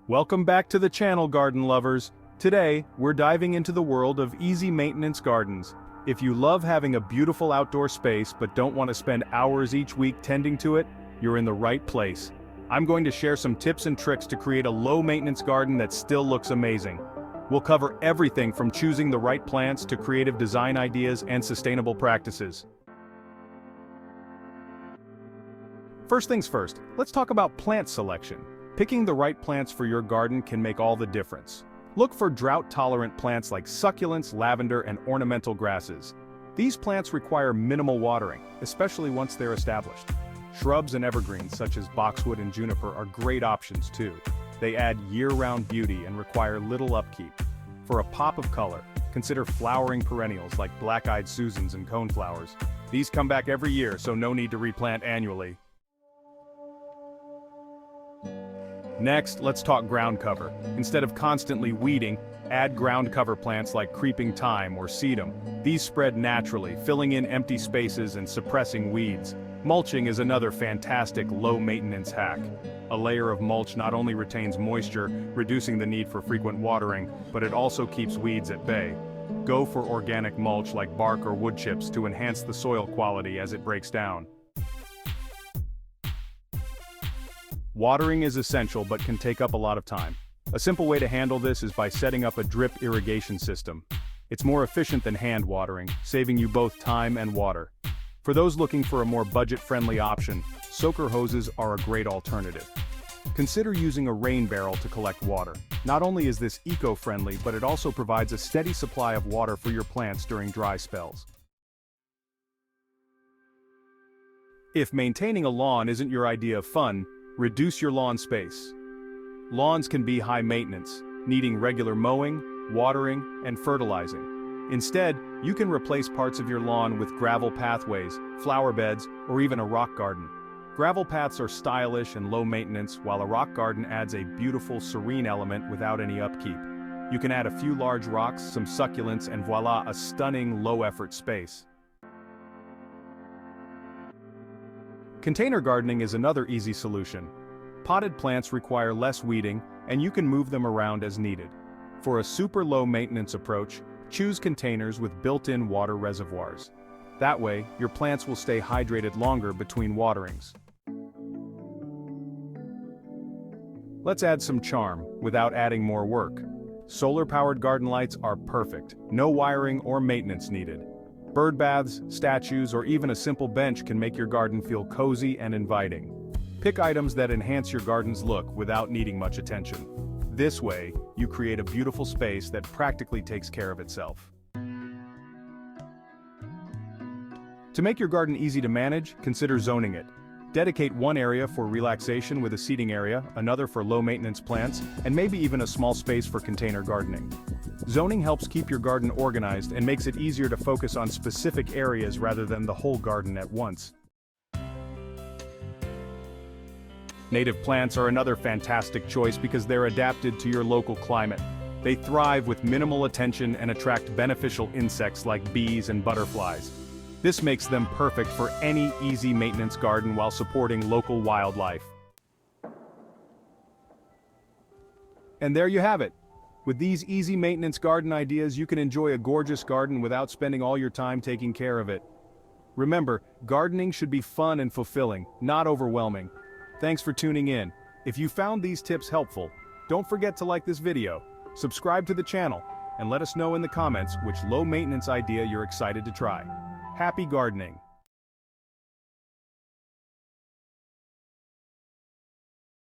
Welcome back to the channel, garden lovers. Today, we're diving into the world of easy maintenance gardens. If you love having a beautiful outdoor space but don't want to spend hours each week tending to it, you're in the right place. I'm going to share some tips and tricks to create a low-maintenance garden that still looks amazing. We'll cover everything from choosing the right plants to creative design ideas and sustainable practices. First things first, let's talk about plant selection. Picking the right plants for your garden can make all the difference. Look for drought-tolerant plants like succulents, lavender, and ornamental grasses. These plants require minimal watering, especially once they're established. Shrubs and evergreens such as boxwood and juniper are great options too. They add year-round beauty and require little upkeep. For a pop of color, consider flowering perennials like black-eyed Susans and coneflowers. These come back every year, so no need to replant annually. Next, let's talk ground cover. Instead of constantly weeding, add ground cover plants like creeping thyme or sedum. These spread naturally, filling in empty spaces and suppressing weeds. Mulching is another fantastic low-maintenance hack. A layer of mulch not only retains moisture, reducing the need for frequent watering, but it also keeps weeds at bay. Go for organic mulch like bark or wood chips to enhance the soil quality as it breaks down. Watering is essential but can take up a lot of time. A simple way to handle this is by setting up a drip irrigation system. It's more efficient than hand watering, saving you both time and water. For those looking for a more budget-friendly option, soaker hoses are a great alternative. Consider using a rain barrel to collect water. Not only is this eco-friendly, but it also provides a steady supply of water for your plants during dry spells. If maintaining a lawn isn't your idea of fun, reduce your lawn space. Lawns can be high maintenance, needing regular mowing, watering, and fertilizing. Instead, you can replace parts of your lawn with gravel pathways, flower beds, or even a rock garden. Gravel paths are stylish and low maintenance, while a rock garden adds a beautiful, serene element without any upkeep. You can add a few large rocks, some succulents, and voila, a stunning, low-effort space. Container gardening is another easy solution. Potted plants require less weeding, and you can move them around as needed. For a super low-maintenance approach, choose containers with built-in water reservoirs. That way, your plants will stay hydrated longer between waterings. Let's add some charm without adding more work. Solar-powered garden lights are perfect, no wiring or maintenance needed. Bird baths, statues, or even a simple bench can make your garden feel cozy and inviting. Pick items that enhance your garden's look without needing much attention. This way, you create a beautiful space that practically takes care of itself. To make your garden easy to manage, consider zoning it. Dedicate one area for relaxation with a seating area, another for low-maintenance plants, and maybe even a small space for container gardening. Zoning helps keep your garden organized and makes it easier to focus on specific areas rather than the whole garden at once. Native plants are another fantastic choice because they're adapted to your local climate. They thrive with minimal attention and attract beneficial insects like bees and butterflies. This makes them perfect for any easy maintenance garden while supporting local wildlife. And there you have it. With these easy maintenance garden ideas, you can enjoy a gorgeous garden without spending all your time taking care of it. Remember, gardening should be fun and fulfilling, not overwhelming. Thanks for tuning in. If you found these tips helpful, don't forget to like this video, subscribe to the channel, and let us know in the comments which low-maintenance idea you're excited to try. Happy gardening!